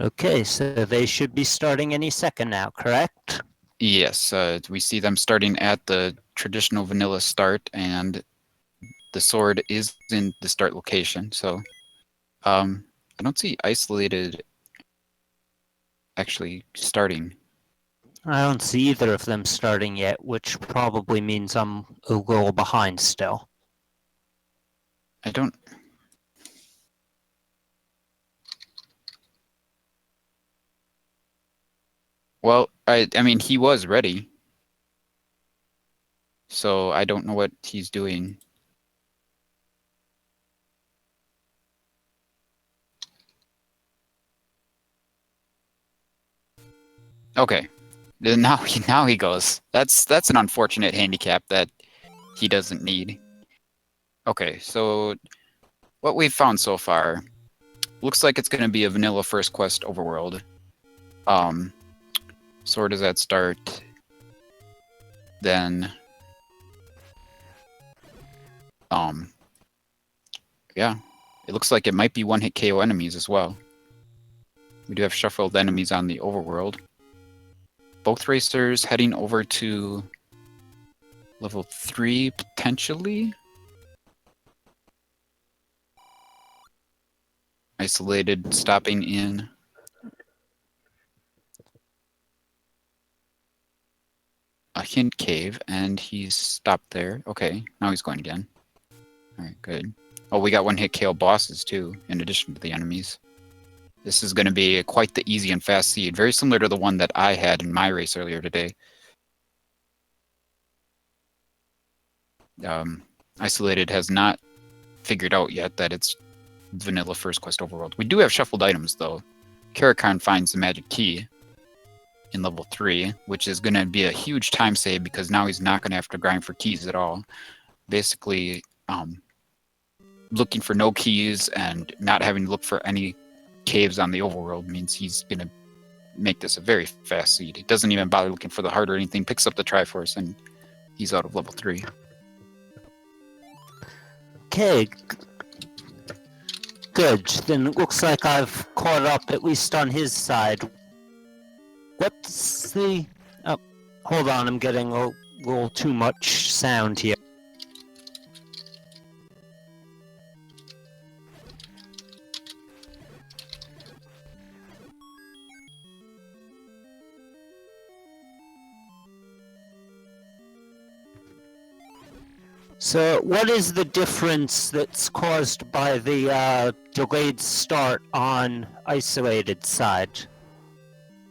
Okay, so they should be starting any second now, correct? Yes, we see them starting at the traditional vanilla start, and the sword is in the start location. So, I don't see Isolated actually starting. I don't see either of them starting yet, which probably means I'm a little behind still. I don't. Well, I mean, he was ready, so I don't know what he's doing. Okay, then now he goes. That's an unfortunate handicap that he doesn't need. Okay, so what we've found so far looks like it's going to be a vanilla first quest overworld. So where does that start? Then, yeah, it looks like it might be one-hit KO enemies as well. We do have shuffled enemies on the overworld. Both racers heading over to level 3 potentially. Isolated stopping in a hint cave, and he's stopped there. Okay, now he's going again. All right, good. Oh, we got one-hit KO bosses too, in addition to the enemies. This is going to be quite the easy and fast seed, very similar to the one that I had in my race earlier today. Isolated has not figured out yet that it's vanilla first quest overworld. We do have shuffled items though. Caracarn finds the magic key in level 3, which is going to be a huge time save because now he's not going to have to grind for keys at all. Basically, looking for no keys and not having to look for any caves on the overworld means he's going to make this a very fast seed. He doesn't even bother looking for the heart or anything, picks up the Triforce, and he's out of level 3. Okay, good. Then it looks like I've caught up, at least on his side. What's the... Oh, hold on, I'm getting a little too much sound here. So what is the difference that's caused by the delayed start on Isolated side?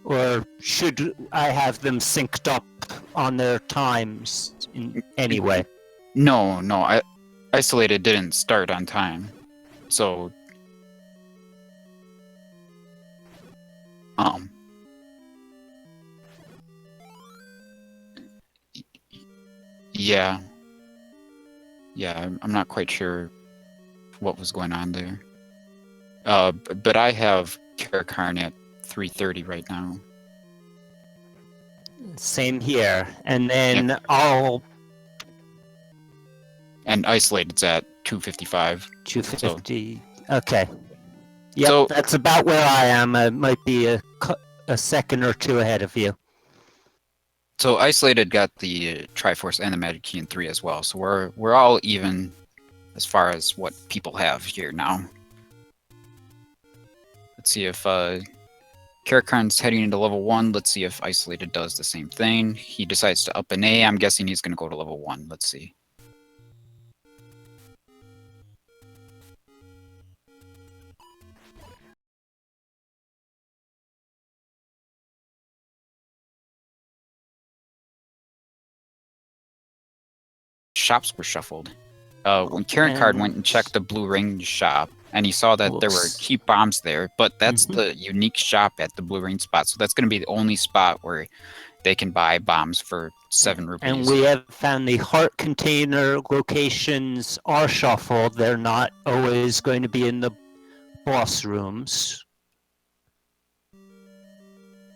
Or should I have them synced up on their times in any way? No, Isolated didn't start on time. So, yeah. Yeah, I'm not quite sure what was going on there. But I have Caracarn at 330 right now. Same here. And then I'll... And Isolated's at 255. 250. So. Okay. Yep, so, that's about where I am. I might be a second or two ahead of you. So Isolated got the Triforce and the Magic Key in 3 as well. So we're all even as far as what people have here now. Let's see if Caracarn's heading into level 1. Let's see if Isolated does the same thing. He decides to up an A. I'm guessing he's going to go to level 1. Let's see. Shops were shuffled. When Caracarn went and checked the Blue Ring shop, and he saw that there were cheap bombs there, but that's the unique shop at the Blue Ring spot. So that's going to be the only spot where they can buy bombs for 7 rupees. And we have found the heart container locations are shuffled. They're not always going to be in the boss rooms.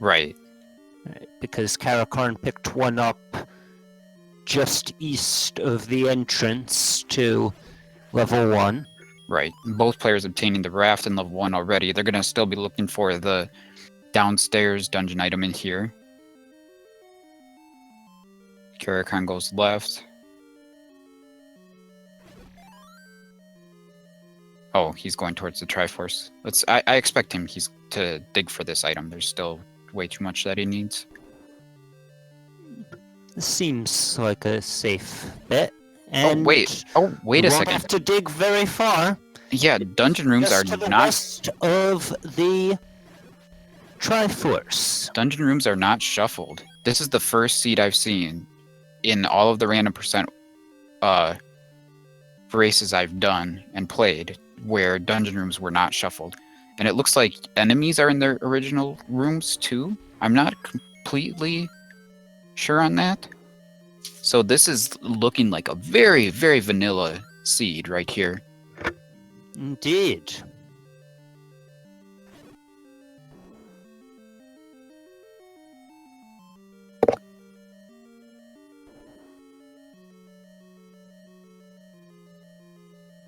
Right. Because Caracarn picked one up just east of the entrance to level 1. Right. Both players obtaining the raft in level 1 already. They're going to still be looking for the downstairs dungeon item in here. Caracarn goes left. Oh, he's going towards the Triforce. I expect him to dig for this item. There's still way too much that he needs. This seems like a safe bet. Oh, And wait. Oh, wait you a won't second. have to dig very far. Yeah, dungeon rooms are Just to the not... west of the Triforce. Dungeon rooms are not shuffled. This is the first seed I've seen in all of the random percent races I've done and played where dungeon rooms were not shuffled. And it looks like enemies are in their original rooms too. I'm not completely sure on that. So this is looking like a very, very vanilla seed right here. Indeed.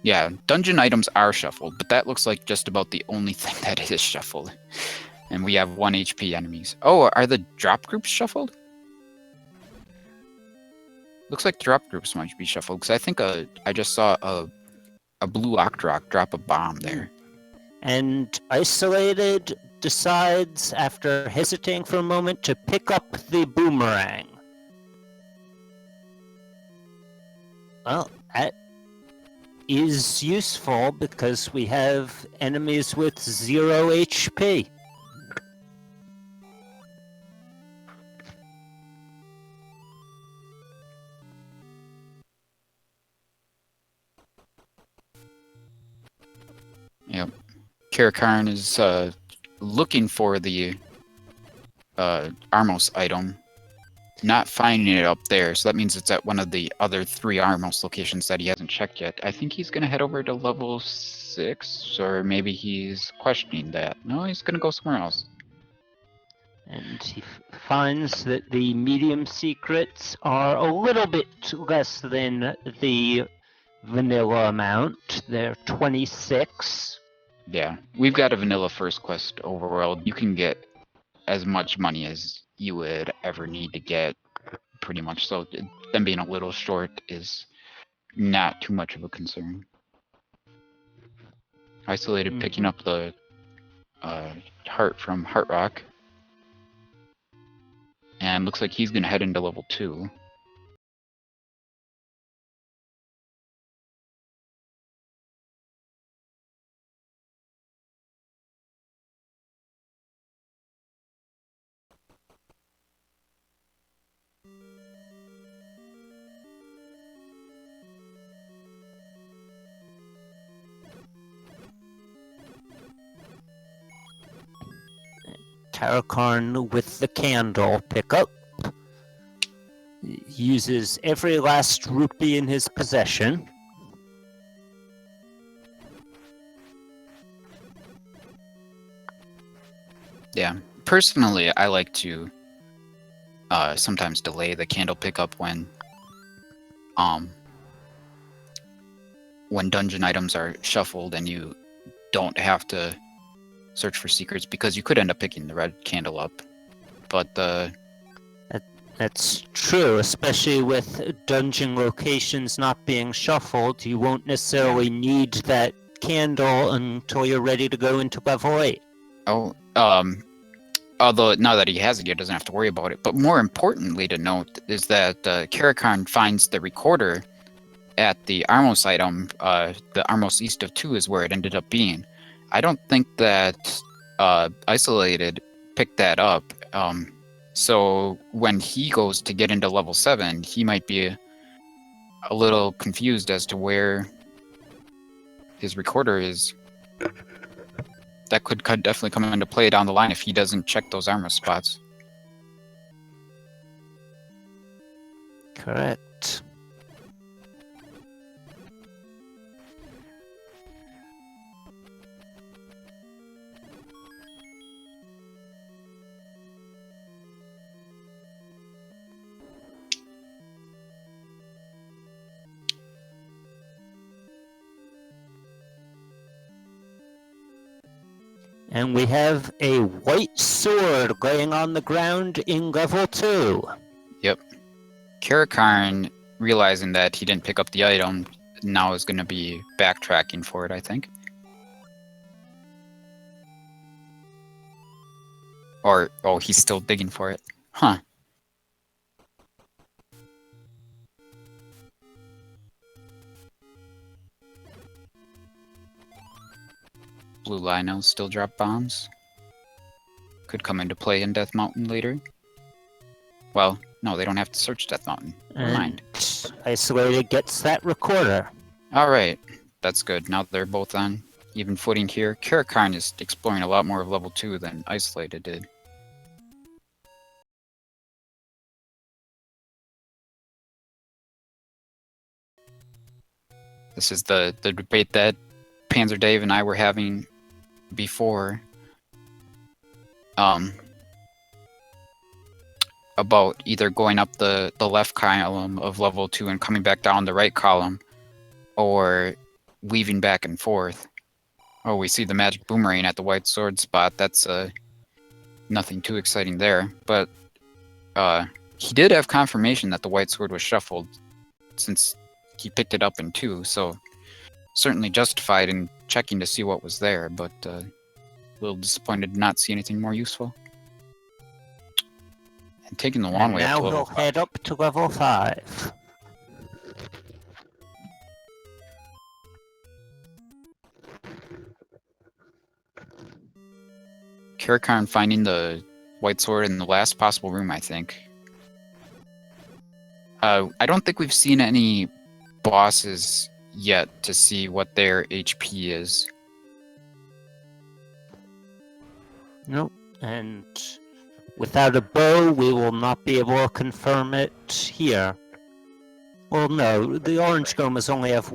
Yeah, dungeon items are shuffled, but that looks like just about the only thing that is shuffled. And we have 1 HP enemies. Oh, are the drop groups shuffled? Looks like drop groups might be shuffled, because I think I just saw a blue Octorok drop a bomb there. And Isolated decides, after hesitating for a moment, to pick up the boomerang. Well, that is useful because we have enemies with 0 HP. Yep. Caracarn is looking for the Armos item, not finding it up there, so that means it's at one of the other 3 Armos locations that he hasn't checked yet. I think he's going to head over to level 6, or maybe he's questioning that. No, he's going to go somewhere else. And he finds that the medium secrets are a little bit less than the vanilla amount. They're 26. Yeah, we've got a vanilla first quest overworld. You can get as much money as you would ever need to get, pretty much. So them being a little short is not too much of a concern. Isolated picking up the heart from Heart Rock. And looks like he's going to head into level 2. Caracarn with the candle pickup uses every last rupee in his possession. Yeah, personally, I like to sometimes delay the candle pickup when dungeon items are shuffled and you don't have to search for secrets, because you could end up picking the red candle up. But That's true, especially with dungeon locations not being shuffled. You won't necessarily need that candle until you're ready to go into level 8. Although now that he has it, he doesn't have to worry about it. But more importantly to note is that Caracarn finds the recorder at the Armos item. The Armos East of 2 is where it ended up being. I don't think that Isolated picked that up. So when he goes to get into level 7, he might be a little confused as to where his recorder is. That could definitely come into play down the line if he doesn't check those armor spots. Correct. And we have a white sword laying on the ground in level 2. Caracarn, realizing that he didn't pick up the item, now is going to be backtracking for it, I think. Or, oh, he's still digging for it. Huh. Blue Linos still drop bombs. Could come into play in Death Mountain later. Well, no, they don't have to search Death Mountain. Never mind. Isolated gets that recorder. Alright, that's good. Now they're both on even footing here. Caracarn is exploring a lot more of level 2 than Isolated did. This is the debate that Panzer Dave and I were having before. About either going up the left column of level 2 and coming back down the right column, or weaving back and forth. Oh, we see the magic boomerang at the white sword spot. That's nothing too exciting there. But he did have confirmation that the white sword was shuffled, since he picked it up in 2, so certainly justified in checking to see what was there, but a little disappointed to not see anything more useful. And taking the long way up to level 5. Now he'll head up to level 5. Caracarn finding the white sword in the last possible room, I think. I don't think we've seen any bosses yet to see what their HP is. Nope. And without a bow, we will not be able to confirm it here. Well, no, the orange golems only have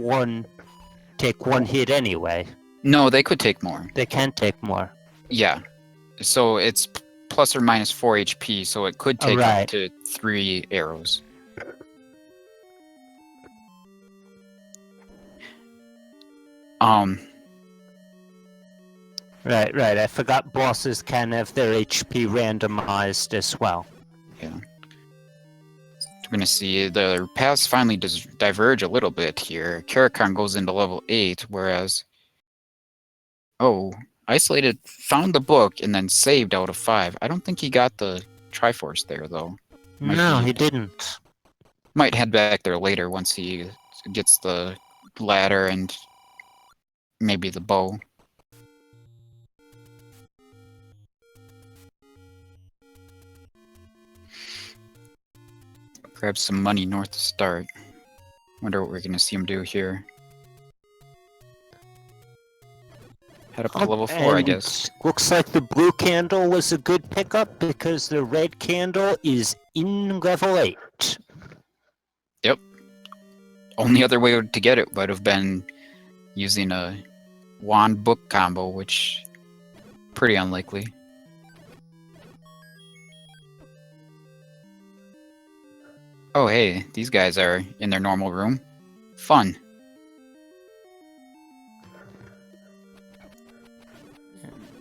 take one hit anyway. No, they could take more. They can take more. Yeah. So it's plus or minus 4 HP, so it could take up to 3 arrows. Right. I forgot bosses can have their HP randomized as well. Yeah. We're gonna see the paths finally diverge a little bit here. Caracarn goes into level 8, whereas... Oh, Isolated found the book and then saved out of 5. I don't think he got the Triforce there, though. No, he didn't. Might head back there later once he gets the ladder and maybe the bow. Grab some money north to start. Wonder what we're gonna see him do here. Head up to level 4, I guess. Looks like the blue candle was a good pickup because the red candle is in level 8. Yep. Only other way to get it would have been using a wand book combo, which pretty unlikely. Oh hey, these guys are in their normal room. Fun.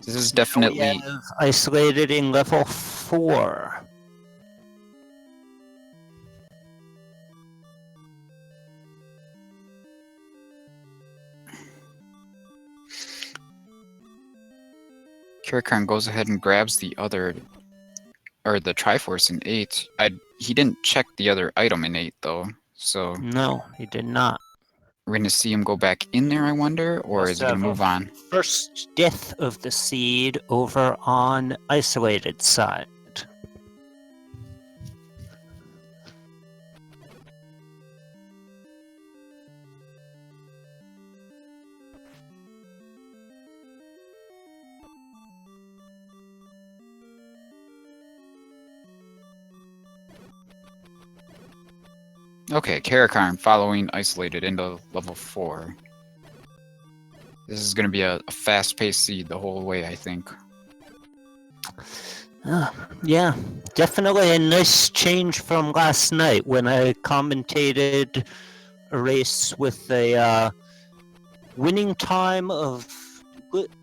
This is definitely Isolated in level 4. Caracarn goes ahead and grabs the other, or the Triforce in 8. He didn't check the other item in 8 though, so No, he did not. we're gonna see him go back in there, I wonder, or is he gonna move on? First death of the seed over on Isolated side. Okay, Caracarn following Isolated into level 4. This is going to be a fast-paced seed the whole way, I think. Yeah, definitely a nice change from last night when I commentated a race with a winning time of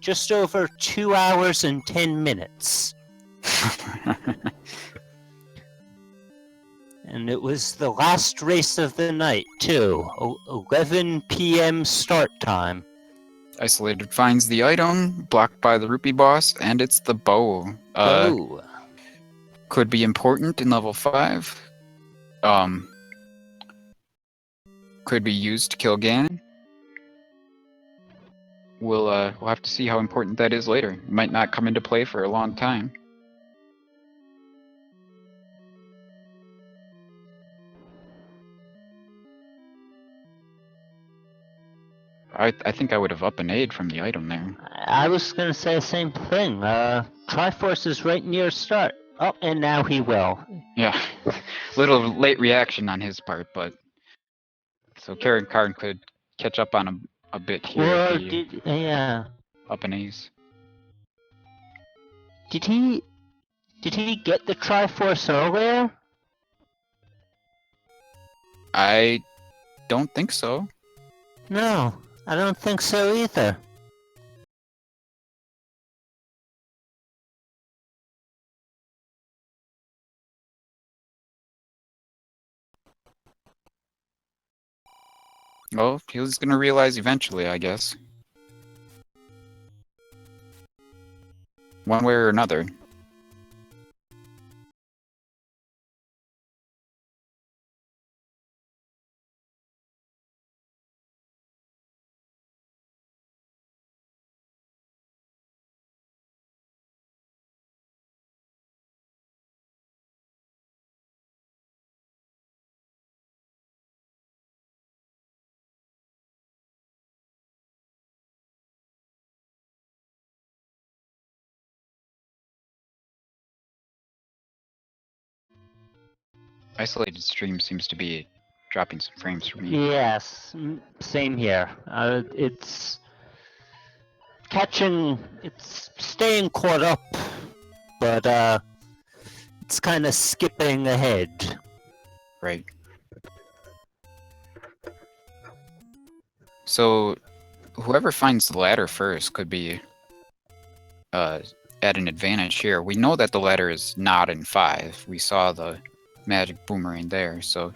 just over 2 hours and 10 minutes. And it was the last race of the night, too. 11 p.m. start time. Isolated finds the item, blocked by the rupee boss, and it's the bow. Could be important in level 5. Could be used to kill Ganon. We'll have to see how important that is later. It might not come into play for a long time. I think I would have up an aid from the item there. I was gonna say the same thing. Triforce is right near start. Oh, and now he will. Yeah, little late reaction on his part, but so Caracarn could catch up on him a bit here. Or yeah. Up an ace. Did he get the Triforce earlier? I don't think so. No, I don't think so either. Well, he was gonna realize eventually, I guess. One way or another. Isolated stream seems to be dropping some frames for me. Yes, same here. It's staying caught up, but it's kind of skipping ahead. Right. So, whoever finds the ladder first could be at an advantage here. We know that the ladder is not in 5. We saw the magic boomerang there, so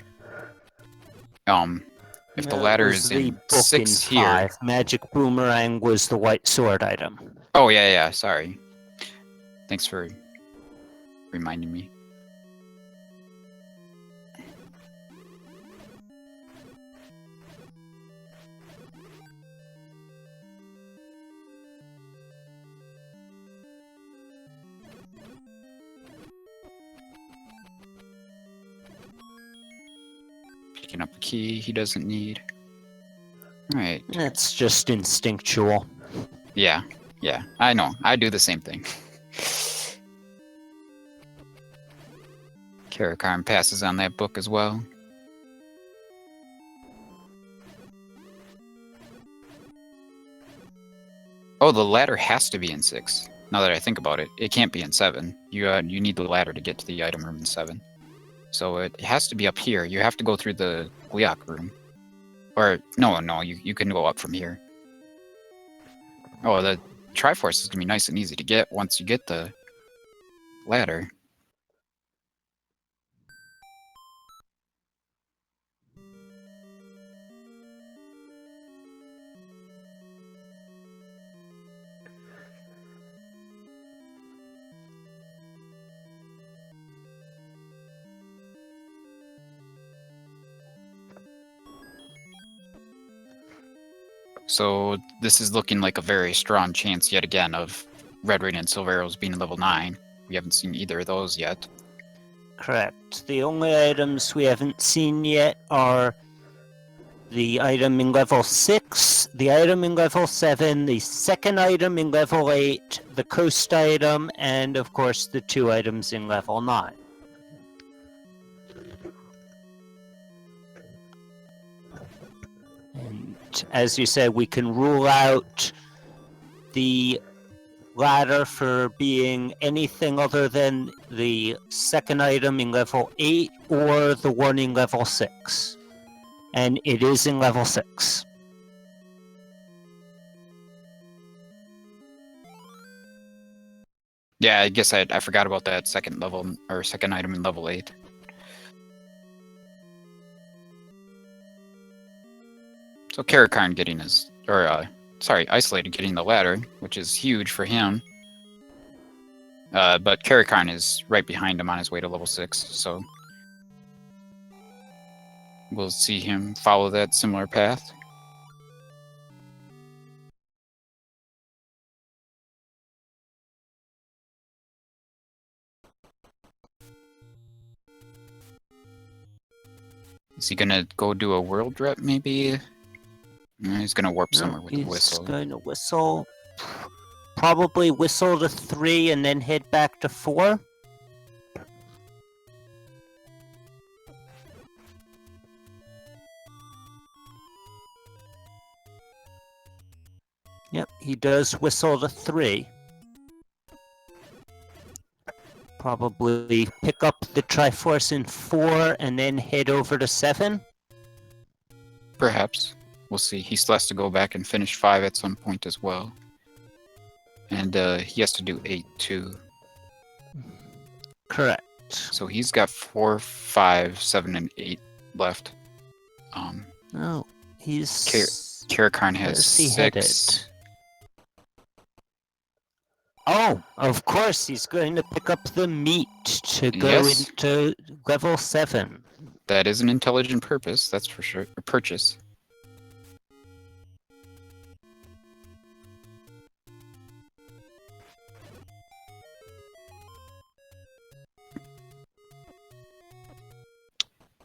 if the ladder is in 6 here... Magic boomerang was the white sword item. Oh, yeah, sorry. Thanks for reminding me. Picking up a key he doesn't need. Alright. That's just instinctual. Yeah, I know. I do the same thing. Caracarn passes on that book as well. Oh, the ladder has to be in 6. Now that I think about it, it can't be in 7. You need the ladder to get to the item room in 7. So it has to be up here. You have to go through the Gliok room. Or, no, you can go up from here. Oh, the Triforce is going to be nice and easy to get once you get the ladder. So this is looking like a very strong chance yet again of Red Ring and Silver Arrows being level 9. We haven't seen either of those yet. Correct. The only items we haven't seen yet are the item in level 6, the item in level 7, the second item in level 8, the coast item, and of course the 2 items in level 9. As you said, we can rule out the ladder for being anything other than the second item in level 8 or the one in level 6. And it is in level 6. Yeah, I guess I forgot about that second level, or second item in level 8. So Caracarn getting his, Isolated getting the ladder, which is huge for him. But Caracarn is right behind him on his way to level 6, so we'll see him follow that similar path. Is he gonna go do a world rep, maybe? No, he's gonna warp somewhere with the whistle. He's going to whistle. Probably whistle to 3 and then head back to 4. Yep, he does whistle to 3. Probably pick up the Triforce in 4 and then head over to 7. Perhaps. We'll see. He still has to go back and finish 5 at some point as well. And he has to do 8 too. Correct. So he's got 4, 5, 7, and 8 left. No, he's... Caracarn has Where's he 6. headed? Oh, of course, he's going to pick up the meat to go Yes. into level 7. That is an intelligent purpose, that's for sure. Or purchase.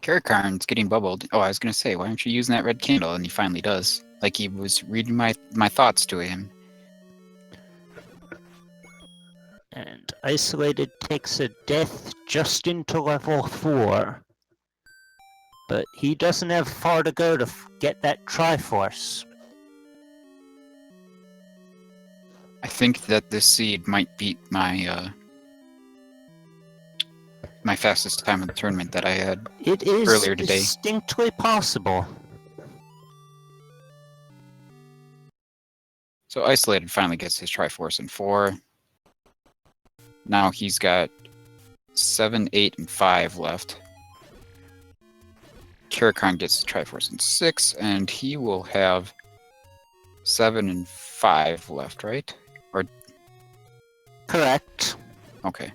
Caracarn's getting bubbled. Oh, I was gonna say, why aren't you using that red candle? And he finally does. Like he was reading my thoughts to him. And Isolated takes a death just into level 4. But he doesn't have far to go to get that Triforce. I think that this seed might beat my my fastest time in the tournament that I had. It is Earlier today. distinctly possible. So Isolated finally gets his Triforce in 4. Now he's got 7, 8, and 5 left. Caracarn gets the Triforce in 6, and he will have 7 and 5 left, right? Or Correct. okay.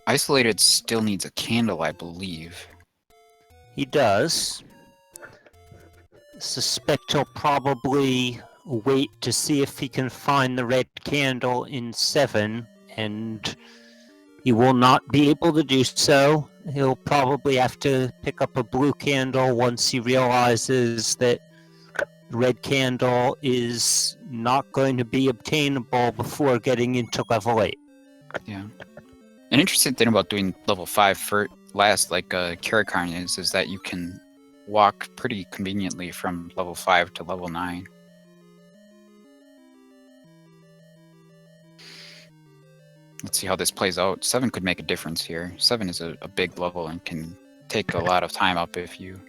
Isolated still needs a candle, I believe. He does. Suspect he'll probably wait to see if he can find the red candle in 7, and he will not be able to do so. He'll probably have to pick up a blue candle once he realizes that the red candle is not going to be obtainable before getting into level 8. Yeah. An interesting thing about doing level 5 for last, like Caracarn is that you can walk pretty conveniently from level 5 to level 9. Let's see how this plays out. 7 could make a difference here. 7 is a big level and can take a lot of time up if you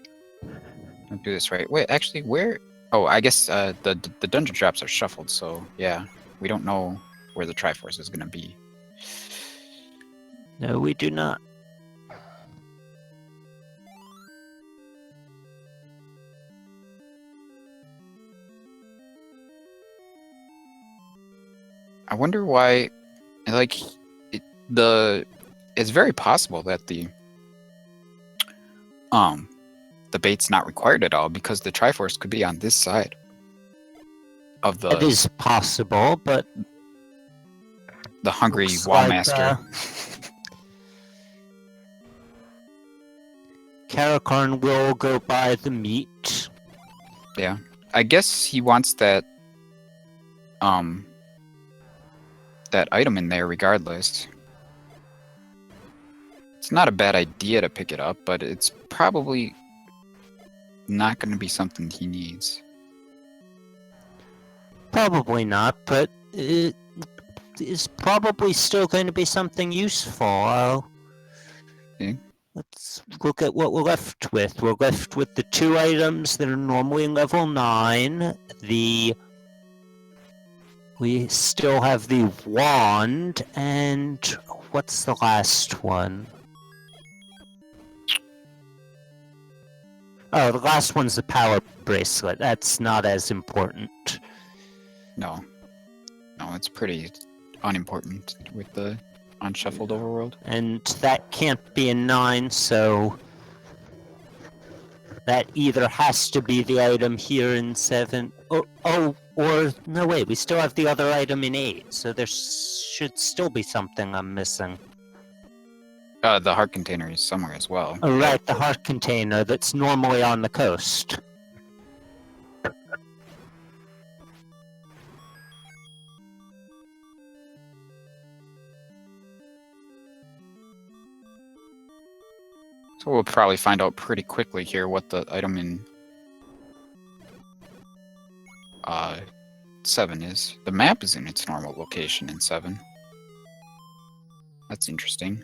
don't do this right. Wait, actually, where? Oh, I guess the dungeon traps are shuffled, so yeah. We don't know where the Triforce is going to be. No, we do not. I wonder why, like, it's very possible that the bait's not required at all because the Triforce could be on this side of It is possible, but the hungry looks wall like, master. Caracarn will go buy the meat. Yeah, I guess he wants that that item in there regardless. It's not a bad idea to pick it up, but it's probably not going to be something he needs. Probably not, but it is probably still going to be something useful. Yeah. let's look at what we're left with. We're left with the 2 items that are normally level 9. We still have the wand, and what's the last one? Oh, the last one's the power bracelet. That's not as important. No. No, it's pretty unimportant with the unshuffled overworld. And that can't be a 9, so that either has to be the item here in 7. Or no, wait, we still have the other item in 8, so there should still be something I'm missing. The heart container is somewhere as well. Oh, right, the heart container that's normally on the coast. So we'll probably find out pretty quickly here what the item in 7 is. The map is in its normal location in 7. That's interesting.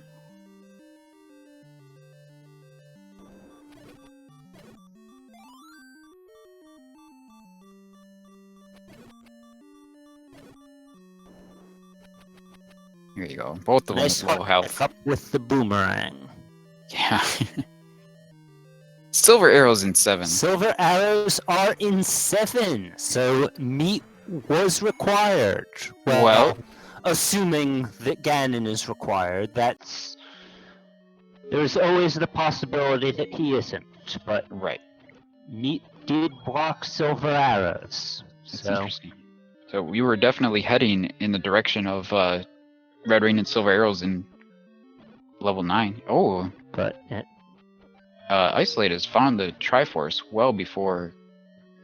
Here you go. Both of them Nice with low health. up with the boomerang. Yeah. Silver arrows in 7. Silver arrows are in 7, so meat was required. Well, assuming that Ganon is required, there's always the possibility that he isn't, but right. meat did block silver arrows. That's So interesting. So we were definitely heading in the direction of Red Rain and Silver Arrows in level 9. Oh, but Isolate has found the Triforce well before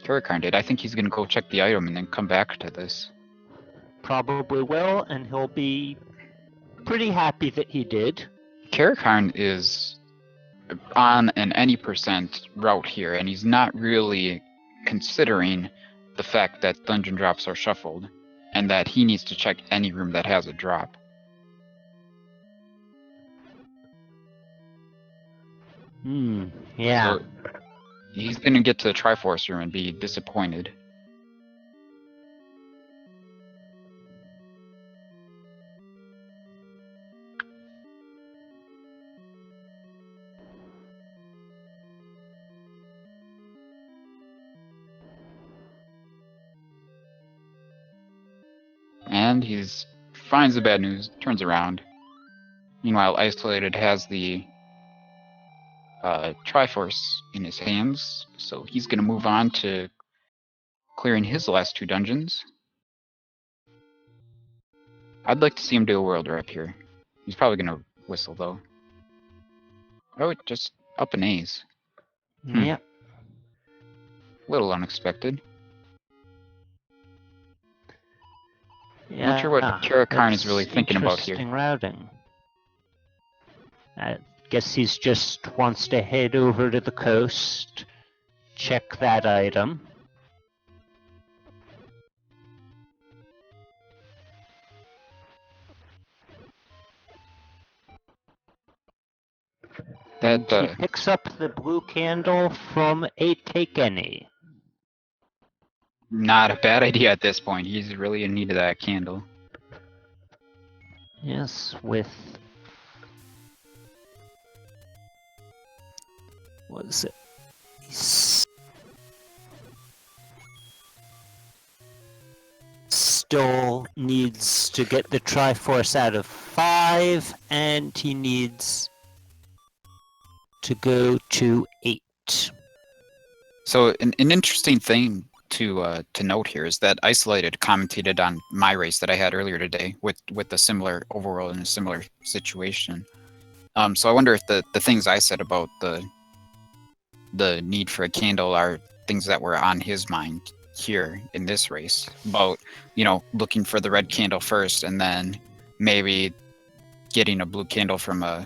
Caracarn did. I think he's gonna go check the item and then come back to this. probably will, and he'll be pretty happy that he did. Caracarn is on an any percent route here, and he's not really considering the fact that dungeon drops are shuffled, and that he needs to check any room that has a drop. Yeah. So he's gonna get to the Triforce room and be disappointed. And he finds the bad news, turns around. Meanwhile, Isolated has the Triforce in his hands, so he's going to move on to clearing his last 2 dungeons. I'd like to see him do a world rep here. He's probably going to whistle, though. Oh, just up an A's. Yep. A little unexpected. Yeah. Not sure what Caracarn is really thinking about here. Interesting routing. I guess he's just wants to head over to the coast, check that item. That He picks up the blue candle from a Take Any. Not a bad idea at this point. He's really in need of that candle. Yes, with... what is it? Still needs to get the Triforce out of 5, and he needs to go to 8. So an interesting thing to note here is that Isolated commented on my race that I had earlier today with a similar overworld and a similar situation. So I wonder if the things I said about the need for a candle are things that were on his mind here in this race, about, you know, looking for the red candle first and then maybe getting a blue candle from a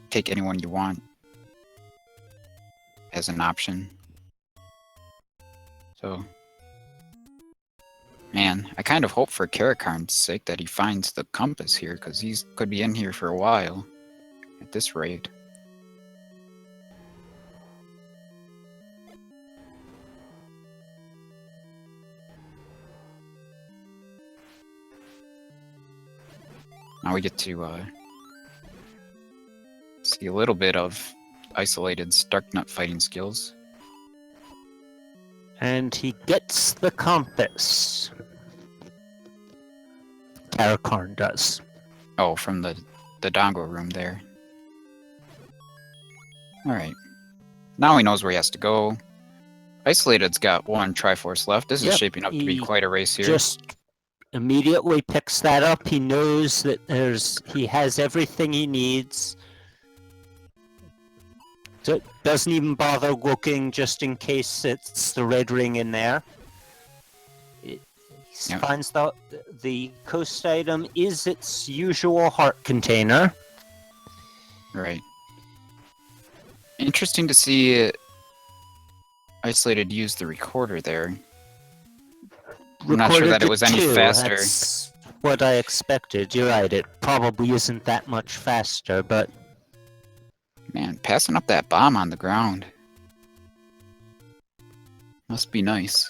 Take Anyone You Want as an option. So, man, I kind of hope for Caracarn's sake that he finds the compass here, because he could be in here for a while at this rate. Now we get to see a little bit of Isolated's Darknut fighting skills. And he gets the compass. Caracarn does. Oh, from the dongle room there. Alright. Now he knows where he has to go. Isolated's got one Triforce left. This is shaping up to be quite a race here. Just immediately picks that up. He knows that he has everything he needs. So doesn't even bother looking just in case it's the red ring in there. He finds the coast item is its usual heart container. Right. Interesting to see Isolated use the recorder there. I'm not sure that it was any faster. That's what I expected. You're right, it probably isn't that much faster, but... Man, passing up that bomb on the ground. Must be nice.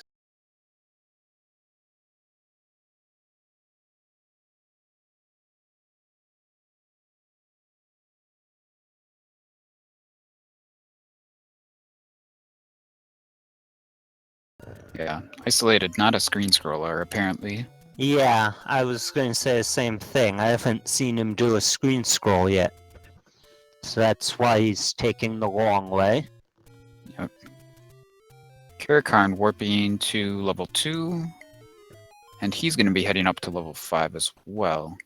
Yeah, Isolated, not a screen scroller, apparently. Yeah, I was going to say the same thing. I haven't seen him do a screen scroll yet. So that's why he's taking the long way. Yep. Caracarn warping to level 2. And he's going to be heading up to level 5 as well.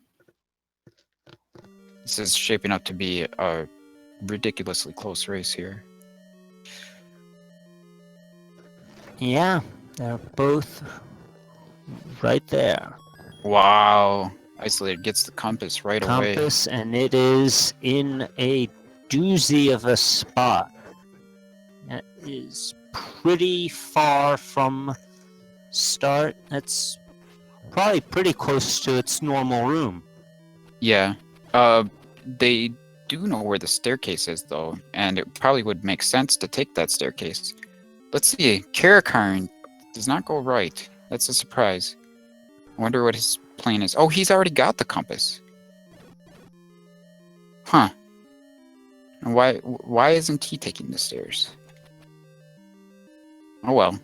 This is shaping up to be a ridiculously close race here. Yeah, they're both right there. Wow. Isolated gets the compass right away. Compass, and it is in a doozy of a spot. That is pretty far from start. That's probably pretty close to its normal room. Yeah. They do know where the staircase is, though, and it probably would make sense to take that staircase. Let's see. Caracarn does not go right. That's a surprise. I wonder what his plan is. Oh, he's already got the compass. Huh. And why isn't he taking the stairs? Oh well.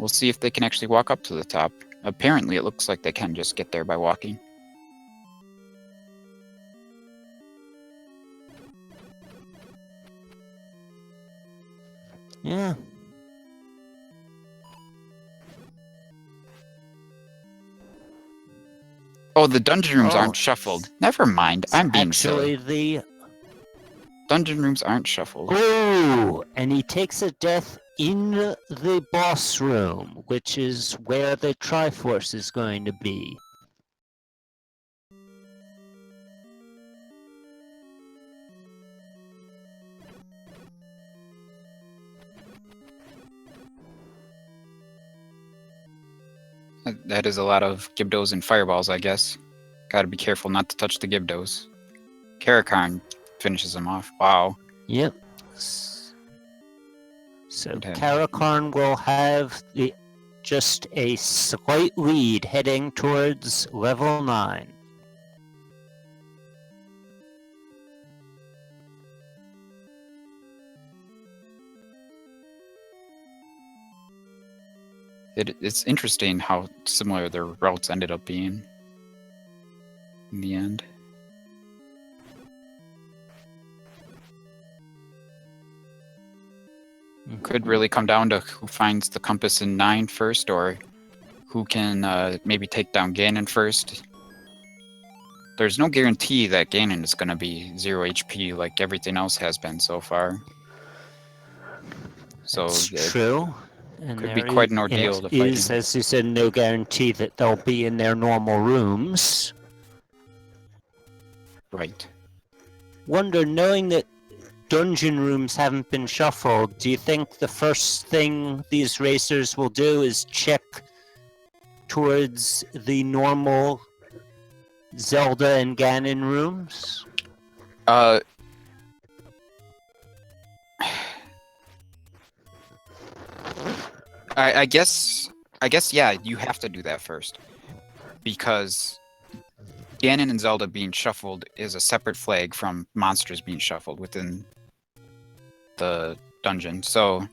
We'll see if they can actually walk up to the top. Apparently, it looks like they can just get there by walking. Yeah. Oh, the dungeon rooms aren't shuffled. Never mind, I'm being silly. Actually, Dungeon rooms aren't shuffled. Oh, and he takes a death in the boss room, which is where the Triforce is going to be. That is a lot of Gibdos and fireballs, I guess. Gotta be careful not to touch the Gibdos. Caracarn finishes him off. Wow. Yep. So Caracarn will have just a slight lead heading towards level 9. It's interesting how similar their routes ended up being in the end. Could really come down to who finds the compass in 9 first, or who can maybe take down Ganon first. There's no guarantee that Ganon is going to be 0 HP like everything else has been so far. So it's true. And could be quite an ordeal to fight is, as you said, no guarantee that they'll be in their normal rooms. Right. Wonder, knowing that dungeon rooms haven't been shuffled, do you think the first thing these racers will do is check towards the normal Zelda and Ganon rooms? I guess, yeah, you have to do that first. Because Ganon and Zelda being shuffled is a separate flag from monsters being shuffled within the dungeon. So,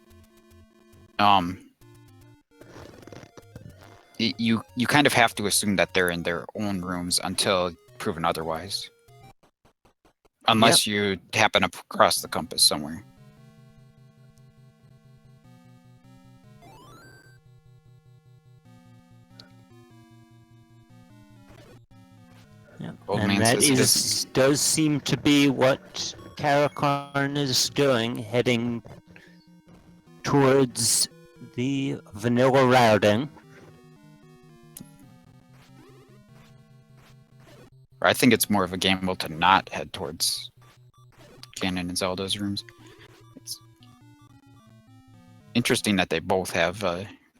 you kind of have to assume that they're in their own rooms until proven otherwise. Unless you happen across the compass somewhere. Yeah. Old And man that says does seem to be what Caracarn is doing, heading towards the vanilla routing. I think it's more of a gamble to not head towards Ganon and Zelda's rooms. It's interesting that they both have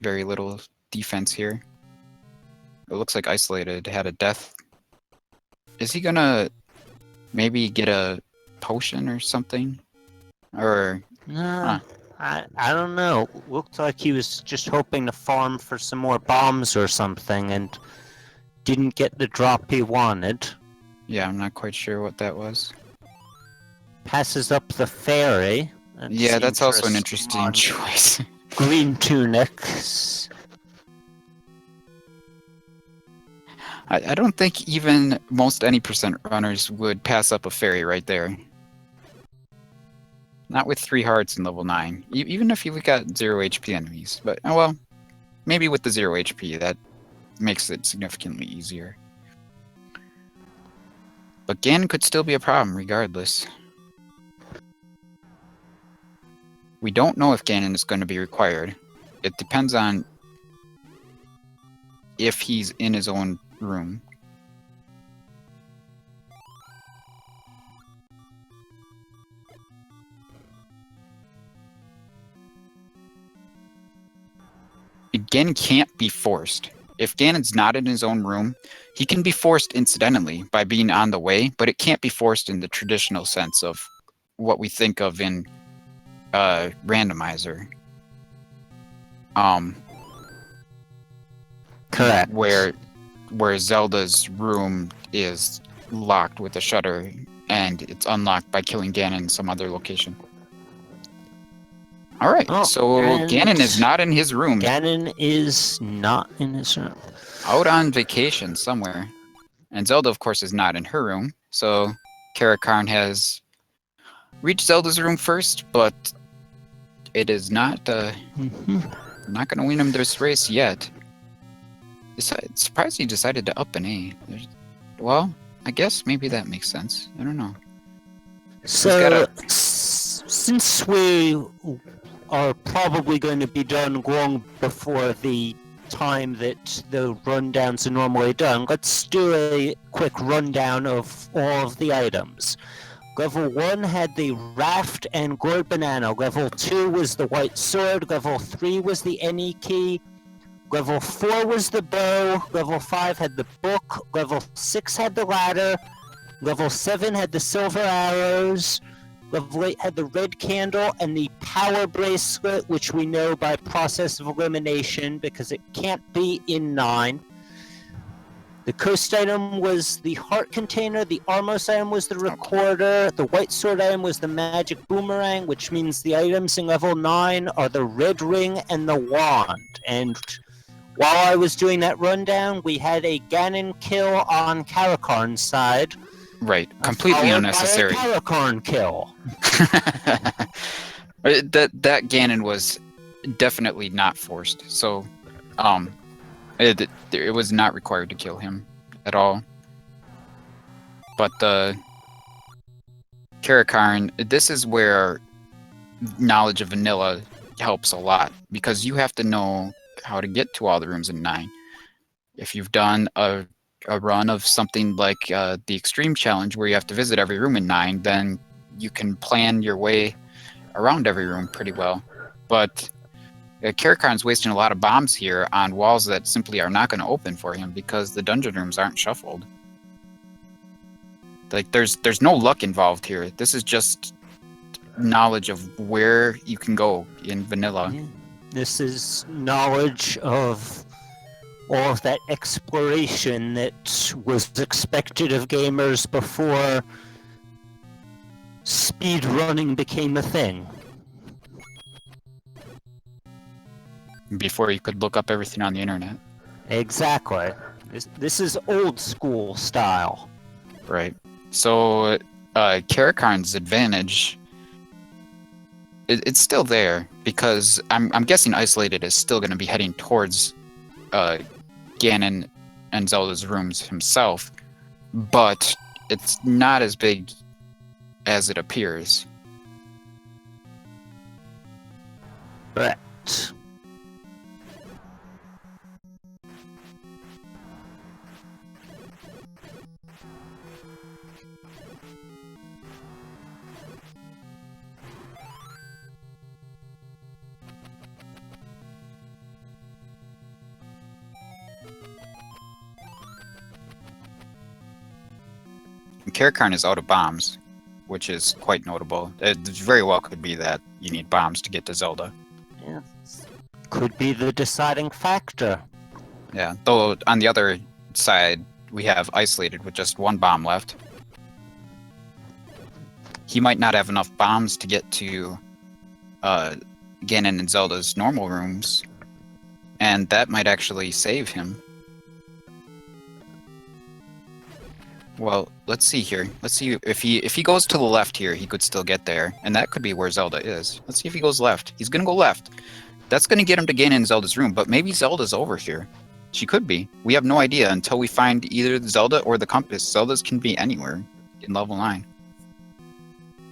very little defense here. It looks like Isolated had a death. Is he gonna maybe get a potion or something? Or I don't know. Looked like he was just hoping to farm for some more bombs or something and didn't get the drop he wanted. yeah, I'm not quite sure what that was. Passes up the fairy. Yeah, that's also an interesting choice. Green tunics. I don't think even most any percent runners would pass up a fairy right there. Not with 3 hearts in level 9. Even if you've got 0 HP enemies. But, oh well, maybe with the 0 HP, that makes it significantly easier. But Ganon could still be a problem regardless. We don't know if Ganon is going to be required. It depends on if he's in his own room. Ganon can't be forced. If Ganon's not in his own room, he can be forced incidentally by being on the way, but it can't be forced in the traditional sense of what we think of in Randomizer. Correct. Where Zelda's room is locked with a shutter and it's unlocked by killing Ganon in some other location. Alright, so Ganon is not in his room. Ganon is not in his room. Out on vacation somewhere. And Zelda, of course, is not in her room. So Caracarn has reached Zelda's room first, but it is not not going to win him this race yet. Surprised he decided to up an A. Well, I guess maybe that makes sense. I don't know. So, since we are probably going to be done long before the time that the rundowns are normally done, let's do a quick rundown of all of the items. Level 1 had the raft and gourd banana. Level 2 was the white sword. Level 3 was the NE key. Level 4 was the bow. Level 5 had the book. Level 6 had the ladder. Level 7 had the silver arrows. Level 8 had the red candle and the power bracelet, which we know by process of elimination because it can't be in 9. The coast item was the heart container, the Armos item was the recorder, the white sword item was the magic boomerang, which means the items in level 9 are the red ring and the wand. And while I was doing that rundown, we had a Ganon kill on Caracarn's side. Right, completely unnecessary. By a Caracarn kill. that Ganon was definitely not forced. So, it was not required to kill him at all. But Caracarn, this is where knowledge of vanilla helps a lot, because you have to know how to get to all the rooms in 9. If you've done a run of something like the Extreme Challenge where you have to visit every room in 9, then you can plan your way around every room pretty well. But Caracarn's wasting a lot of bombs here on walls that simply are not going to open for him because the dungeon rooms aren't shuffled. Like, there's no luck involved here. This is just knowledge of where you can go in vanilla. Yeah. This is knowledge of all of that exploration that was expected of gamers before speed running became a thing. Before you could look up everything on the internet. Exactly. This is old school style. Right. So, Caracarn's advantage, it's still there, because I'm guessing Isolated is still going to be heading towards Ganon and Zelda's rooms himself, but it's not as big as it appears. Right. Caracarn is out of bombs, which is quite notable. It very well could be that you need bombs to get to Zelda. Yeah. Could be the deciding factor. Yeah, though on the other side, we have Isolated with just one bomb left. He might not have enough bombs to get to Ganon and Zelda's normal rooms, and that might actually save him. Well, let's see here. Let's see if he goes to the left here, he could still get there, and that could be where Zelda is. Let's see if he goes left. He's gonna go left. That's gonna get him to Ganon and Zelda's room, but maybe Zelda's over here. She could be. We have no idea until we find either Zelda or the compass. Zelda's can be anywhere in level 9.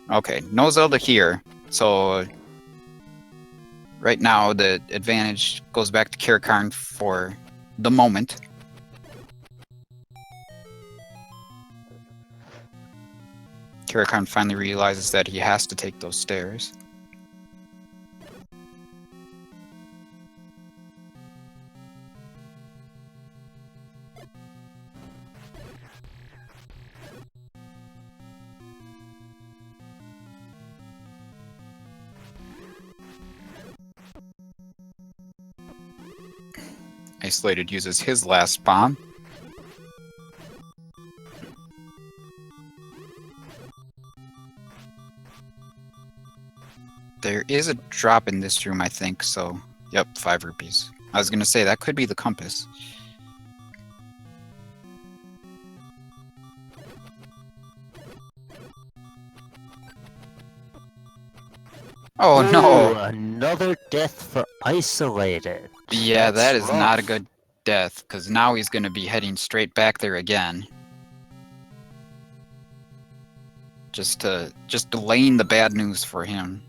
Okay, no Zelda here, so right now the advantage goes back to Caracarn for the moment. Caracarn finally realizes that he has to take those stairs. Isolated uses his last bomb. There is a drop in this room, I think, so... Yep, 5 rupees. I was gonna say, that could be the compass. Oh Ooh, no! Another death for Isolated. Yeah, that That's is not a rough. good death, because now he's gonna be heading straight back there again. Just delaying the bad news for him.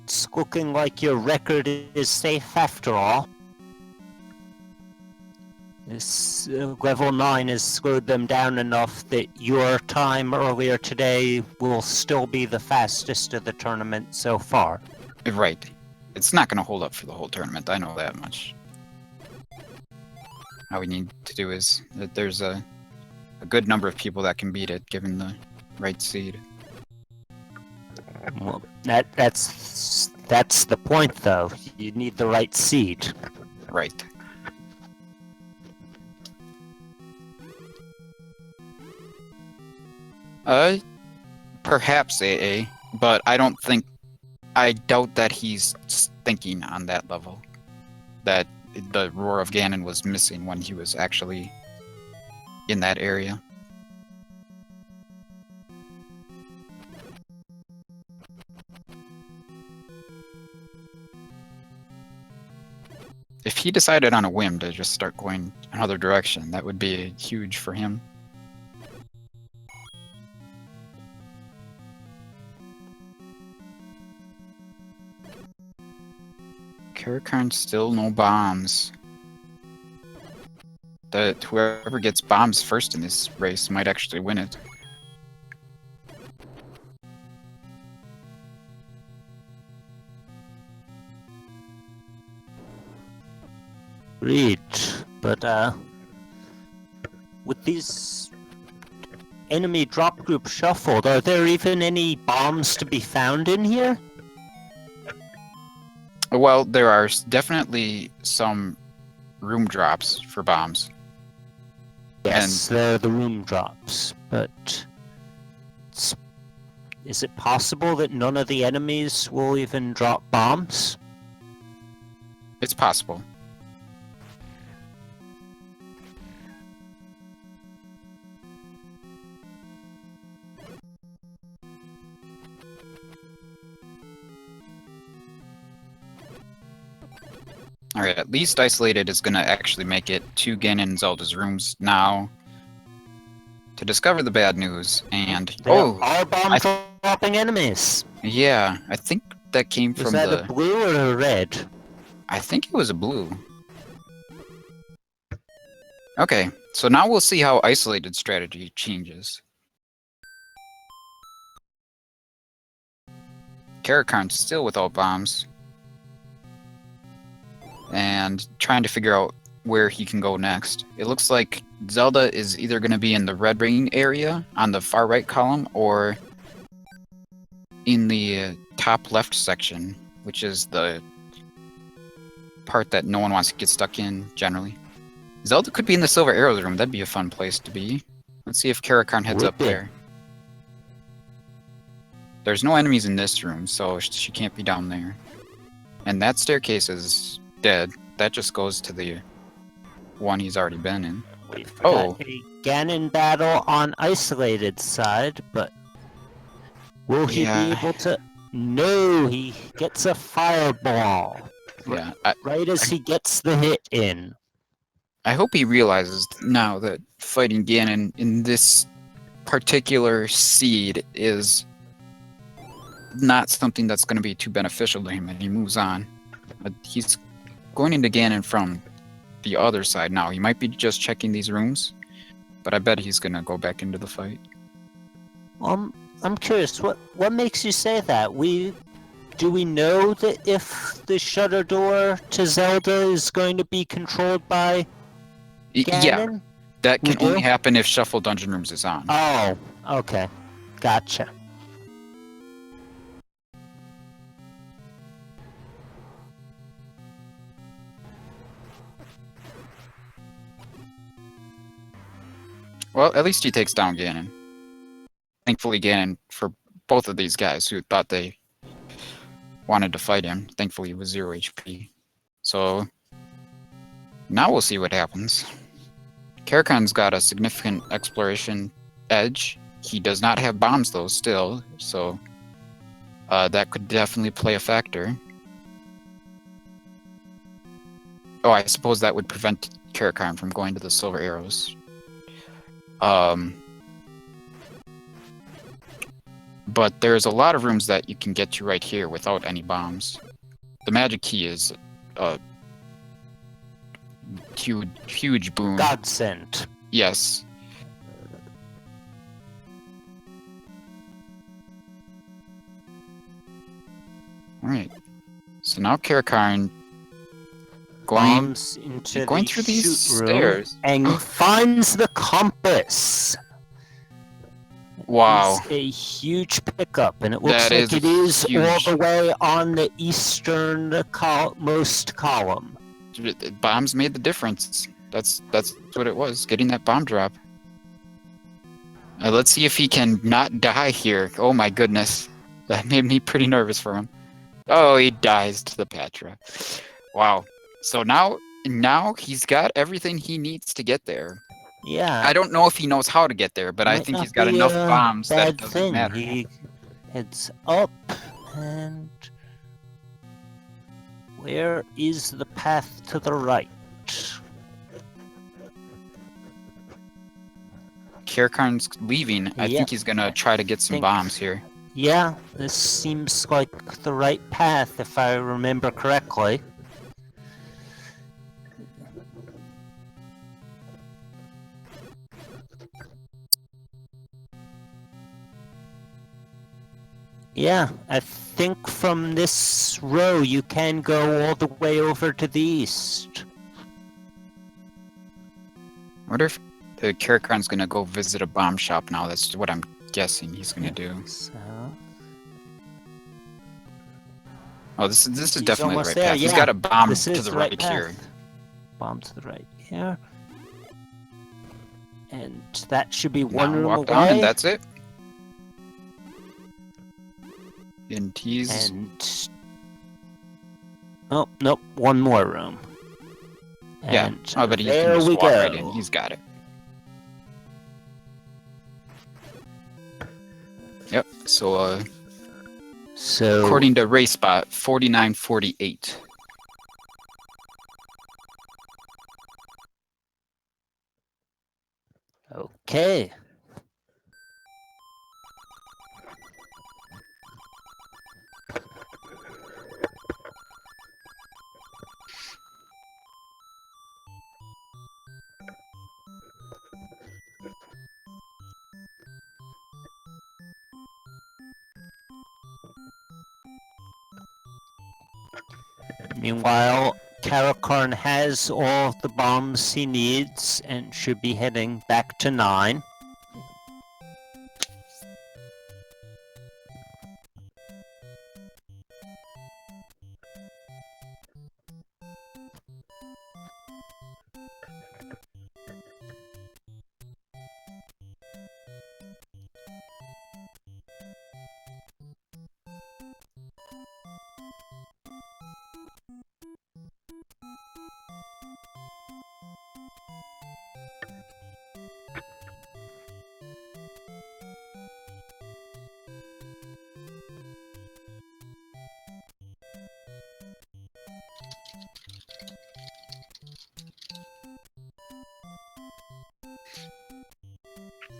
It's looking like your record is safe after all. This level 9 has slowed them down enough that your time earlier today will still be the fastest of the tournament so far. Right. It's not gonna hold up for the whole tournament, I know that much. All we need to do is that there's a good number of people that can beat it, given the right seed. Well, that's the point, though. You need the right seed. Right. Perhaps AA, but I doubt that he's thinking on that level. That the Roar of Ganon was missing when he was actually in that area. If he decided on a whim to just start going another direction, that would be huge for him. Caracarn still no bombs. That whoever gets bombs first in this race might actually win it. Read, but with these enemy drop group shuffled, are there even any bombs to be found in here? Well, there are definitely some room drops for bombs. Yes, they're the room drops, but is it possible that none of the enemies will even drop bombs? It's possible. Alright, at least Isolated is going to actually make it to Ganon and Zelda's rooms now to discover the bad news. And There are bomb dropping enemies. Yeah, I think that came from Was that a blue or a red? I think it was a blue. Okay, so now we'll see how Isolated strategy changes. Caracarn's still without bombs. And trying to figure out where he can go next. It looks like Zelda is either going to be in the red ring area on the far right column or in the top left section, which is the part that no one wants to get stuck in generally. Zelda could be in the Silver Arrows room. That'd be a fun place to be. Let's see if Caracarn heads up there. There's no enemies in this room, so she can't be down there. And that staircase is dead. That just goes to the one he's already been in. We've got a Ganon battle on Isolated side, but will he be able to? No, he gets a fireball. Yeah, right as he gets the hit in. I hope he realizes now that fighting Ganon in this particular seed is not something that's going to be too beneficial to him, and he moves on. He's going into Ganon from the other side now. He might be just checking these rooms, but I bet he's going to go back into the fight. I'm curious, what makes you say that? Do we know that if the shutter door to Zelda is going to be controlled by Ganon? Yeah, that can only happen if Shuffle Dungeon Rooms is on. Oh, okay. Gotcha. Well, at least he takes down Ganon. Thankfully, Ganon, for both of these guys who thought they wanted to fight him, thankfully he was 0 HP. So, now we'll see what happens. Caracarn's got a significant exploration edge. He does not have bombs, though, still, so that could definitely play a factor. Oh, I suppose that would prevent Caracarn from going to the Silver Arrows. But there's a lot of rooms that you can get to right here without any bombs. The magic key is a huge boon. Godsend. Yes. Alright. So now Caracarn going through these stairs and finds the compass. Wow. It's a huge pickup, and it looks like it is all the way on the eastern most column. Bombs made the difference. That's what it was, getting that bomb drop. Let's see if he can not die here. Oh my goodness. That made me pretty nervous for him. Oh, he dies to the Patra. Wow. So now he's got everything he needs to get there. Yeah. I don't know if he knows how to get there, but I think he's got enough bombs that it doesn't matter. He heads up, and where is the path to the right? Caracarn's leaving. I think he's gonna try to get some bombs here. Yeah, this seems like the right path if I remember correctly. Yeah, I think from this row you can go all the way over to the east. I wonder if the Caracarn's gonna go visit a bomb shop now. That's what I'm guessing he's gonna do. So... Oh, this is definitely the right path. He's got a bomb to the right here. bomb to the right here. And that should be one Now room walk away. down, and that's it. And he's... And... Oh, nope, one more room. Yeah, And oh, but he there can just we walk go. right in. He's got it. Yep, so, So, according to RaceBot, 4948. okay. Meanwhile, Caracarn has all the bombs he needs and should be heading back to 9.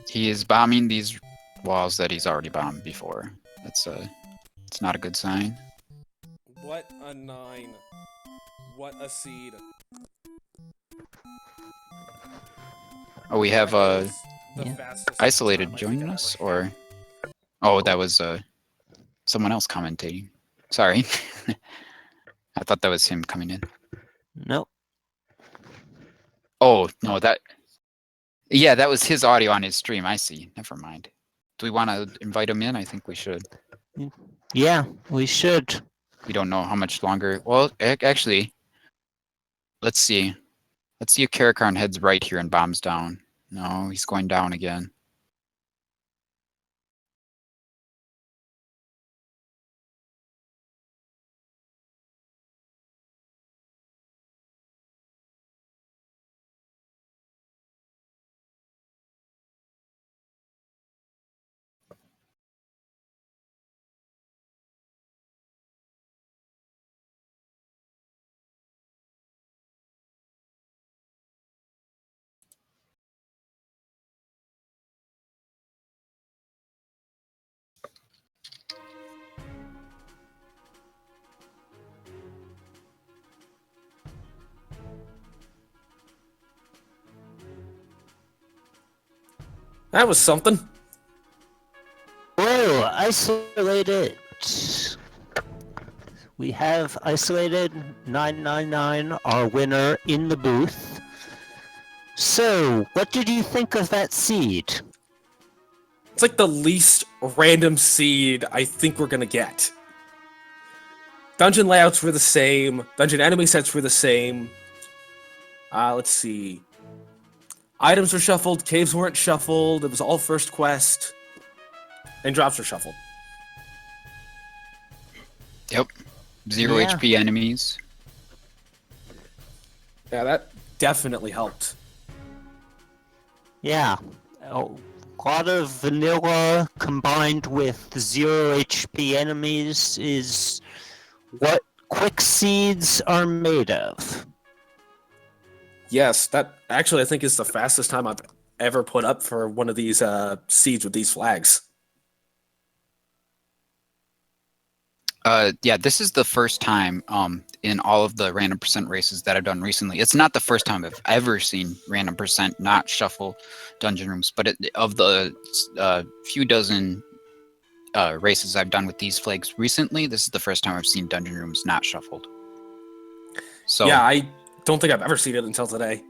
He is bombing these walls that he's already bombed before. That's it's not a good sign. What a 9. What a seed. Oh, we have That is the Yeah. fastest Isolated time I think joining I've us, ever hit. or... Oh, that was someone else commentating. Sorry. I thought that was him coming in. Nope. Oh, no, that... Yeah, that was his audio on his stream. I see. Never mind. Do we want to invite him in? I think we should. Yeah, we should. We don't know how much longer... Well, actually, let's see. Let's see if Caracarn heads right here and bombs down. No, he's going down again. That was something. Whoa, Isolated. We have Isolated999, our winner, in the booth. So, what did you think of that seed? It's like the least random seed I think we're gonna get. Dungeon layouts were the same. Dungeon enemy sets were the same. Let's see. Items were shuffled. Caves weren't shuffled. It was all first quest. And drops were shuffled. Yep. 0 Yeah. HP enemies. Yeah, that definitely helped. Yeah, a lot of vanilla combined with 0 HP enemies is what quick seeds are made of. Yes, that actually I think is the fastest time I've ever put up for one of these seeds with these flags. Yeah, this is the first time in all of the random percent races that I've done recently. It's not the first time I've ever seen random percent not shuffle dungeon rooms, but of the few dozen races I've done with these flags recently, this is the first time I've seen dungeon rooms not shuffled. So Yeah, I don't think I've ever seen it until today.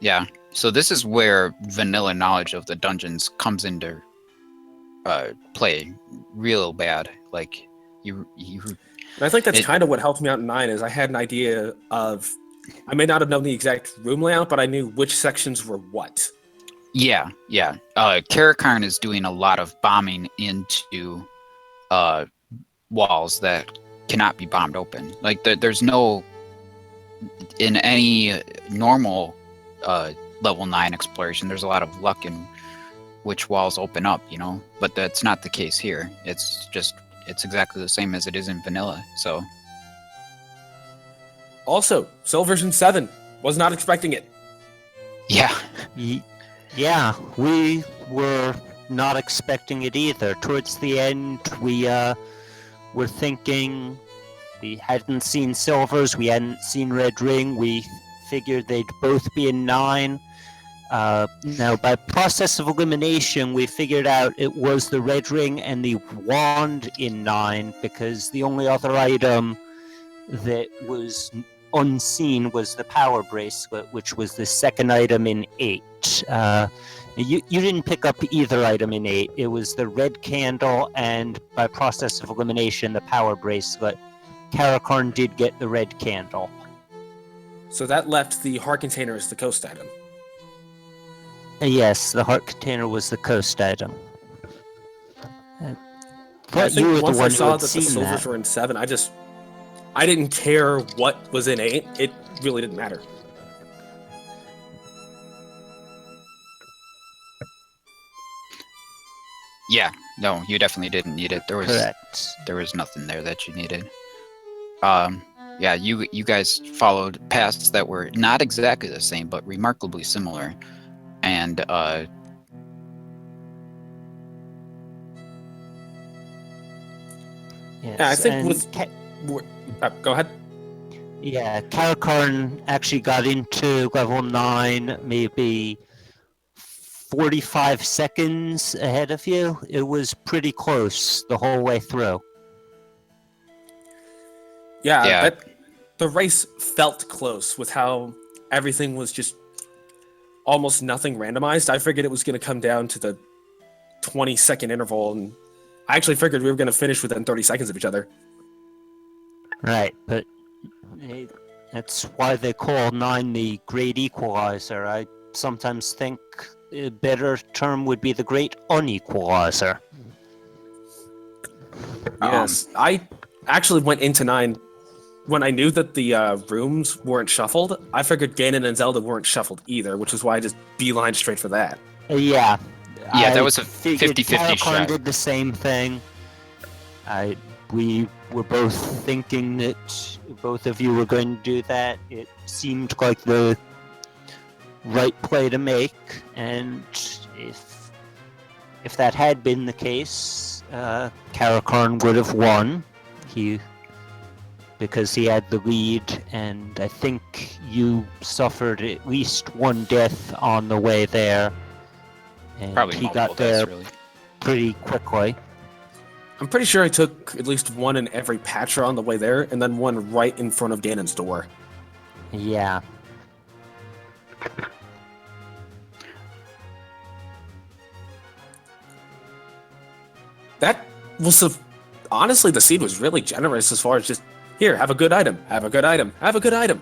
yeah, so this is where vanilla knowledge of the dungeons comes into play real bad. Like you And I think that's kind of what helped me out in 9 is I had an idea of I may not have known the exact room layout, but I knew which sections were what. Yeah. Caracarn is doing a lot of bombing into walls that cannot be bombed open. Like there's no in any normal level 9 exploration. There's a lot of luck in which walls open up, but that's not the case here. It's exactly the same as it is in vanilla. So Also, Soul version 7 was not expecting it. yeah. Yeah, we were not expecting it either. Towards the end, we were thinking we hadn't seen silvers, we hadn't seen red ring. We figured they'd both be in 9. Now, by process of elimination, we figured out it was the red ring and the wand in 9, because the only other item that was unseen was the power bracelet, which was the second item in 8. You didn't pick up either item in 8. It was the red candle, and by process of elimination, the power bracelet. Caracarn did get the red candle. So that left the heart container as the coast item. Yes, the heart container was the coast item. I You were think the once I one who saw had that the seen silvers that. were in 7, I didn't care what was in 8. It really didn't matter. Yeah, no, you definitely didn't need it. Correct. There was nothing there that you needed. Yeah, you guys followed paths that were not exactly the same, but remarkably similar. And Yes, Yeah, I think and with go ahead. Yeah, Caracarn actually got into level 9 maybe 45 seconds ahead of you. It was pretty close the whole way through. Yeah. The race felt close with how everything was just almost nothing randomized. I figured it was going to come down to the 20-second interval, and I actually figured we were going to finish within 30 seconds of each other. Right, but that's why they call 9 the Great Equalizer. I sometimes think a better term would be the Great Unequalizer. Yes, I actually went into 9 when I knew that the rooms weren't shuffled. I figured Ganon and Zelda weren't shuffled either, which is why I just beeline straight for that. Yeah, that was a figured 50-50 Caracarn shot. did the same thing. We were both thinking that both of you were going to do that. It seemed like the right play to make, and if that had been the case, Caracarn would have won. Because he had the lead, and I think you suffered at least one death on the way there, and Probably he multiple got there deaths, really. pretty quickly. I'm pretty sure I took at least one in every Patra on the way there, and then one right in front of Ganon's door. Yeah. That was honestly, the seed was really generous as far as just, here, have a good item, have a good item, have a good item.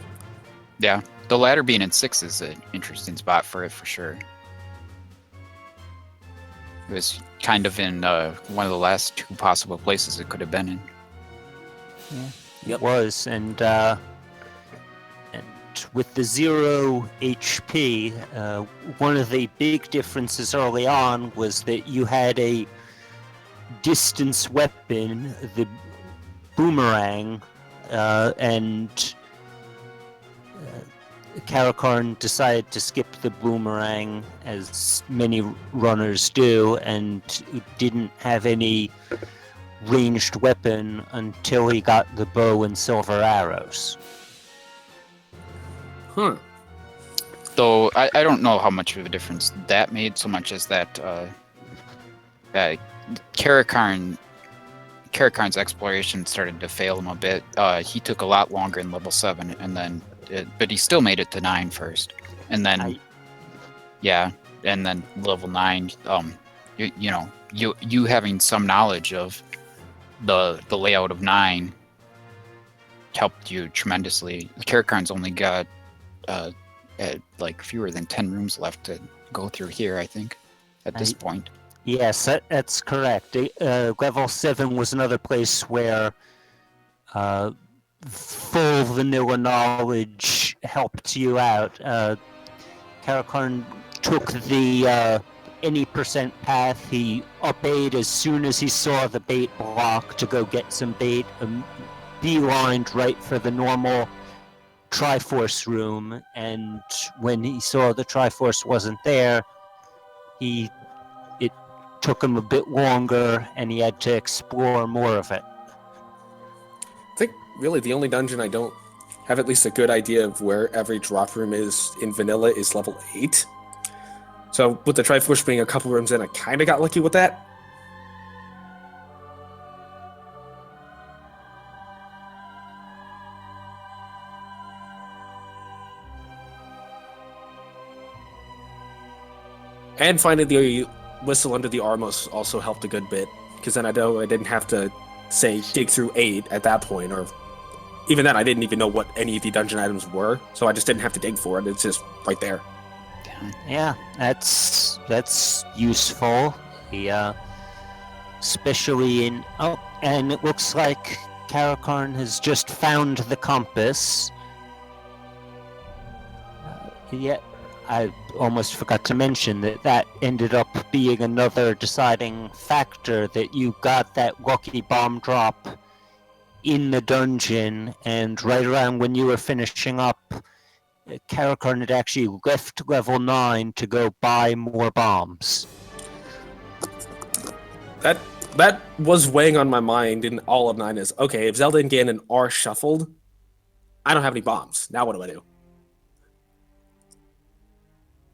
Yeah, the ladder being in 6 is an interesting spot for it, for sure. It was kind of in one of the last 2 possible places it could have been in. Yeah, Yep. it was, and with the 0 HP, one of the big differences early on was that you had a distance weapon, the boomerang, and Caracarn decided to skip the boomerang, as many runners do, and didn't have any ranged weapon until he got the bow and silver arrows. Huh. Though I don't know how much of a difference that made, so much as that Caracarn's exploration started to fail him a bit. He took a lot longer in level 7, and then but he still made it to 9 first, and then and then level 9. You having some knowledge of the layout of 9 helped you tremendously. Caracarn's only got like fewer than 10 rooms left to go through here, I think, at this point. Yes, that's correct. Level 7 was another place where full vanilla knowledge helped you out. Caracarn took the any percent path. He obeyed as soon as he saw the bait block to go get some bait, beelined right for the normal Triforce room, and when he saw the Triforce wasn't there, it took him a bit longer and he had to explore more of it. I think really the only dungeon I don't have at least a good idea of where every drop room is in vanilla is level 8. So with the Triforce being a couple rooms in, I kind of got lucky with that. And finding the whistle under the arm also helped a good bit, because then I know I didn't have to, say, dig through 8 at that point, or even then I didn't even know what any of the dungeon items were, so I just didn't have to dig for it. It's just right there. Yeah, that's useful. Especially in and it looks like Caracarn has just found the compass. Yeah, I almost forgot to mention that ended up being another deciding factor, that you got that lucky bomb drop in the dungeon, and right around when you were finishing up, Caracarn had actually left level 9 to go buy more bombs. That was weighing on my mind in all of 9 is, okay, if Zelda and Ganon are shuffled, I don't have any bombs. Now what do I do?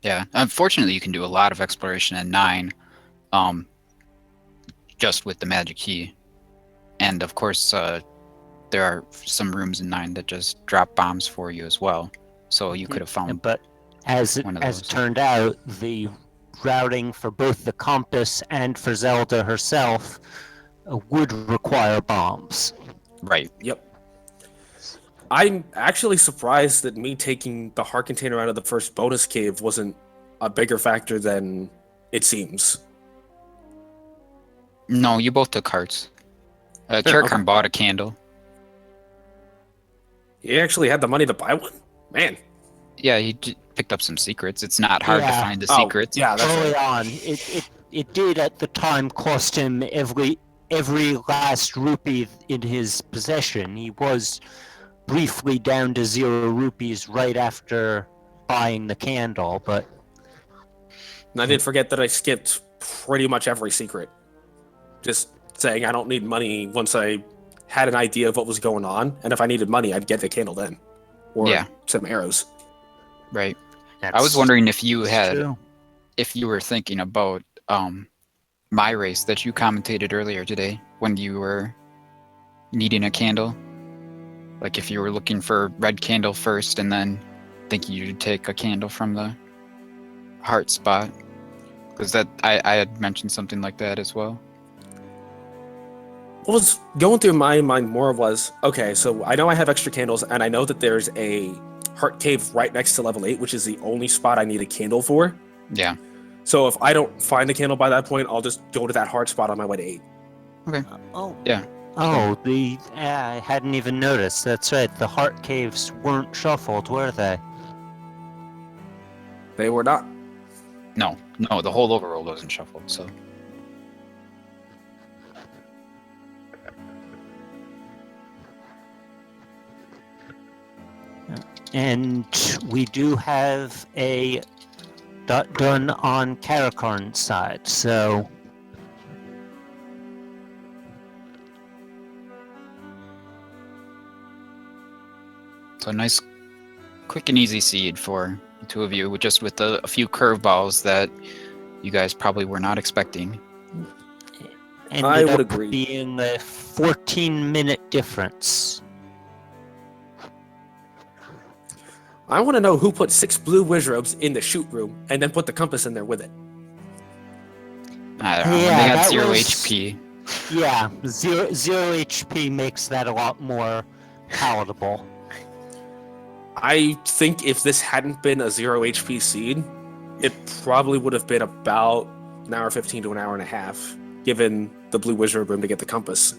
Yeah, unfortunately, you can do a lot of exploration in 9, just with the magic key, and of course, there are some rooms in 9 that just drop bombs for you as well. So you could have found. But as it turned out, the routing for both the compass and for Zelda herself would require bombs. Right. Yep. I'm actually surprised that me taking the heart container out of the first bonus cave wasn't a bigger factor than it seems. No, you both took hearts. Caracarn okay. bought a candle. He actually had the money to buy one? Man. Yeah, he picked up some secrets. It's not hard to find the secrets. Yeah, that's early right. on, it did at the time cost him every last rupee in his possession. He was briefly down to 0 rupees right after buying the candle, but... And I did forget that I skipped pretty much every secret. Just saying I don't need money once I had an idea of what was going on, and if I needed money, I'd get the candle then. Or some arrows. Right. I was wondering if you true. if you were thinking about my race that you commentated earlier today when you were needing a candle. Like if you were looking for red candle first and then thinking you'd take a candle from the heart spot. Because I had mentioned something like that as well. What was going through my mind more was, okay, so I know I have extra candles, and I know that there's a heart cave right next to level 8, which is the only spot I need a candle for. Yeah. So if I don't find a candle by that point, I'll just go to that heart spot on my way to 8. Okay. Yeah. Oh, I hadn't even noticed. That's right. The heart caves weren't shuffled, were they? They were not. No, the whole overworld wasn't shuffled, so. And we do have a done on Caracarn's side, so... So a nice, quick and easy seed for the two of you, just with a few curveballs that you guys probably were not expecting. I would agree. Being a 14-minute difference. I want to know who put 6 blue wizards in the shoot room and then put the compass in there with it. I don't know. They had 0 HP. Yeah, zero HP makes that a lot more palatable. I think if this hadn't been a 0 HP seed, it probably would have been about an hour 15 to an hour and a half, given the blue wizard room to get the compass.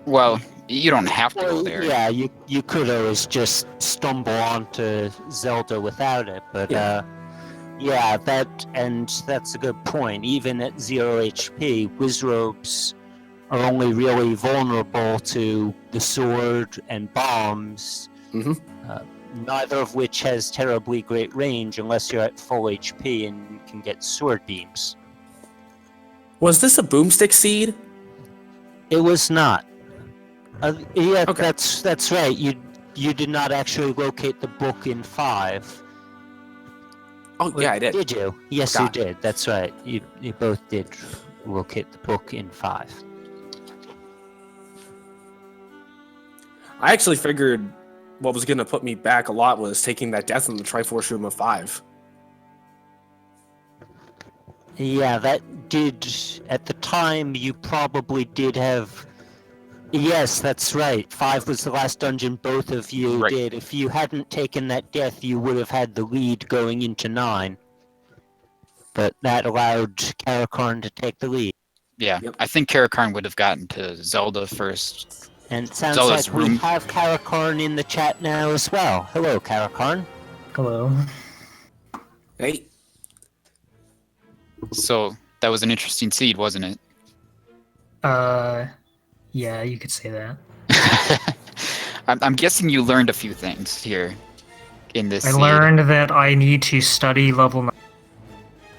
Well, you don't have to go Well, there. yeah, you could always just stumble onto Zelda without it, but yeah, that's a good point. Even at 0 HP, Wizrobes are only really vulnerable to the sword and bombs, neither of which has terribly great range unless you're at full HP and you can get sword beams. Was this a boomstick seed? It was not. Yeah, Okay. that's right. You did not actually locate the book in 5. Oh, yeah, I did. Did you? Yes, Got you did. That's right. You both did locate the book in 5. I actually figured what was going to put me back a lot was taking that death in the Triforce room of 5. Yeah, that did. At the time, you probably did have. Yes, that's right. 5 was the last dungeon both of you Right. did. If you hadn't taken that death, you would have had the lead going into 9. But that allowed Caracarn to take the lead. Yeah, Yep. I think Caracarn would have gotten to Zelda first. And it sounds Zelda's like we room. have Caracarn in the chat now as well. Hello, Caracarn. Hello. Hey, So that was an interesting seed, wasn't it? Yeah, you could say that. I'm guessing you learned a few things here in this I seed. learned that I need to study level 9.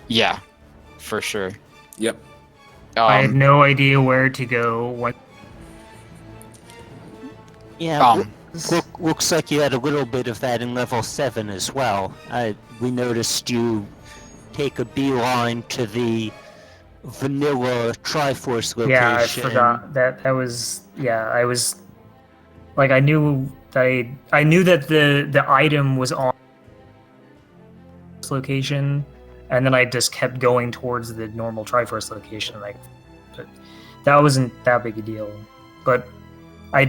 Yeah, for sure. yep. I had no idea where to go. What? Yeah, looks like you had a little bit of that in level 7 as well. We noticed you take a beeline to the vanilla Triforce location. Yeah, I forgot that was. Yeah, I was. Like, I knew that the item was on this location, and then I just kept going towards the normal Triforce location. Like, but that wasn't that big a deal. But I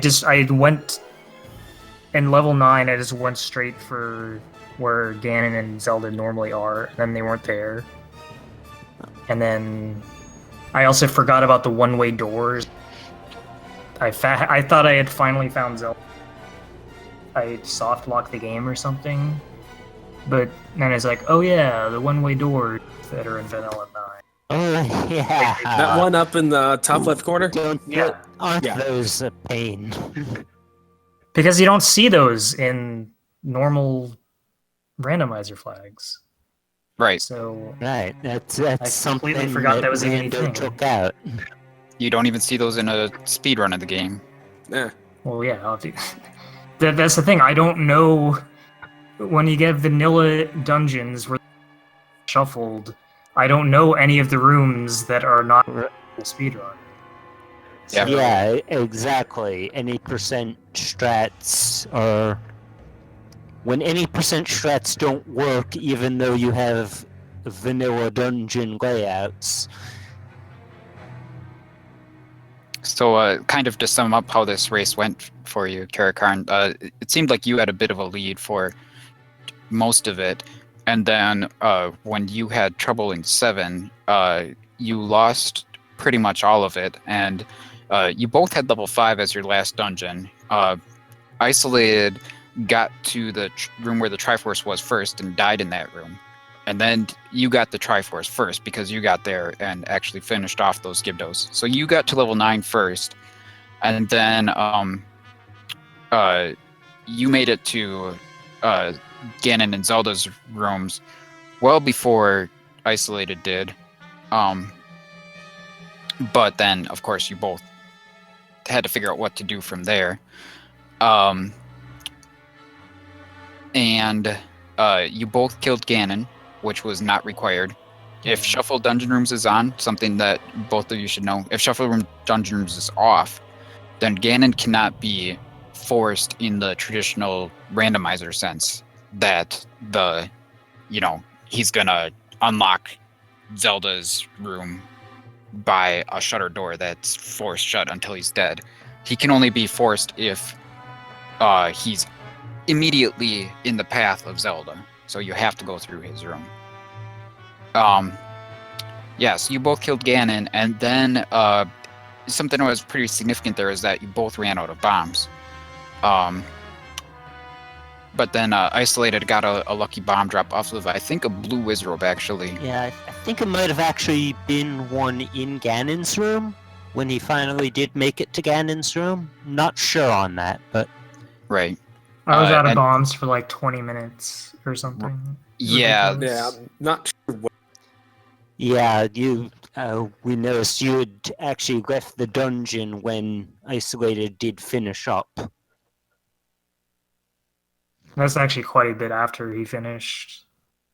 went in level 9. I just went straight for where Ganon and Zelda normally are, and then they weren't there. And then I also forgot about the one-way doors. I thought I had finally found Zelda. I soft locked the game or something, but then it's like, oh yeah, the one-way doors that are in Vanilla 9. Oh, yeah. That one up in the top left corner? Aren't Yeah. those a pain? Because you don't see those in normal randomizer flags. Right. So Right, that's I something completely forgot that was even a Rando thing. took out. You don't even see those in a speed run of the game. Eh. well, yeah, I'll do. That's the thing. I don't know when you get vanilla dungeons where shuffled. I don't know any of the rooms that are not speedrun. Yeah. Yeah, exactly. Any percent strats are... When any percent strats don't work, even though you have vanilla dungeon layouts. So, kind of to sum up how this race went for you, Caracarn, it seemed like you had a bit of a lead for most of it, and then when you had trouble in 7, you lost pretty much all of it, and you both had level 5 as your last dungeon. Isolated got to the room where the Triforce was first and died in that room. And then you got the Triforce first because you got there and actually finished off those Gibdos. So you got to level 9 first, and then you made it to Ganon and Zelda's rooms well before Isolated did. But then, of course, you both had to figure out what to do from there. And you both killed Ganon, which was not required. If Shuffle Dungeon Rooms is on, something that both of you should know, if Shuffle Dungeon Rooms is off, then Ganon cannot be forced in the traditional randomizer sense that he's gonna unlock Zelda's room by a shutter door that's forced shut until he's dead. he can only be forced if he's immediately in the path of Zelda. So you have to go through his room. Yes, you both killed Ganon, and then something that was pretty significant there is that you both ran out of bombs. But then Isolated got a lucky bomb drop off of, I think, a blue Wizrobe, actually. Yeah, I think it might have actually been one in Ganon's room when he finally did make it to Ganon's room. Not sure on that, but Right. I was out of and- bombs for like 20 minutes or something. Yeah, Ridiculous. Yeah, I'm not sure what. yeah, we noticed you had actually left the dungeon when Isolated did finish up. That's actually quite a bit after he finished.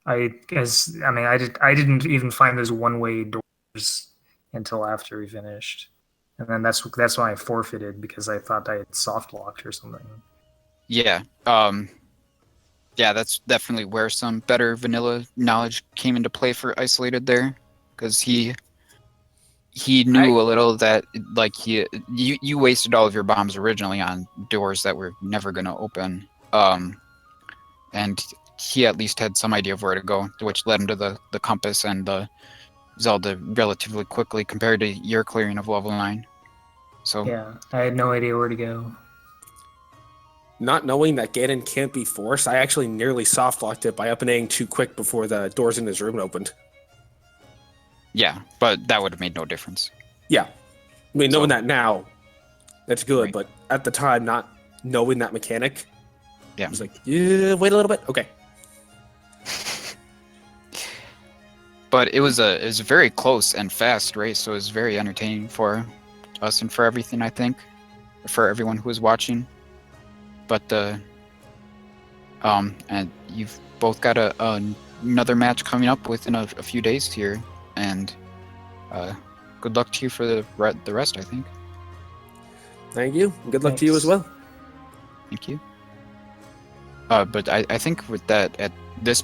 I didn't even find those one-way doors until after he finished, and then that's when I forfeited because I thought I had soft locked or something. yeah. Yeah, that's definitely where some better vanilla knowledge came into play for Isolated there, because he knew a little that like you wasted all of your bombs originally on doors that were never going to open, and he at least had some idea of where to go, which led him to the compass and the Zelda relatively quickly compared to your clearing of level 9. So Yeah, I had no idea where to go. Not knowing that Ganon can't be forced, I actually nearly soft-locked it by up-and-aing too quick before the doors in his room opened. yeah, but that would have made no difference. Yeah. I mean, knowing So- that now, that's good, Right. but at the time, not knowing that mechanic, Yeah. I was like, yeah, wait a little bit? Okay. But it was a very close and fast race, so it was very entertaining for us and for everything, I think, for everyone who was watching. But and you've both got another match coming up within a few days here, and good luck to you for the rest, I think. Thank you. Good luck to you as Thanks. well. Thank you. But I think with that, at this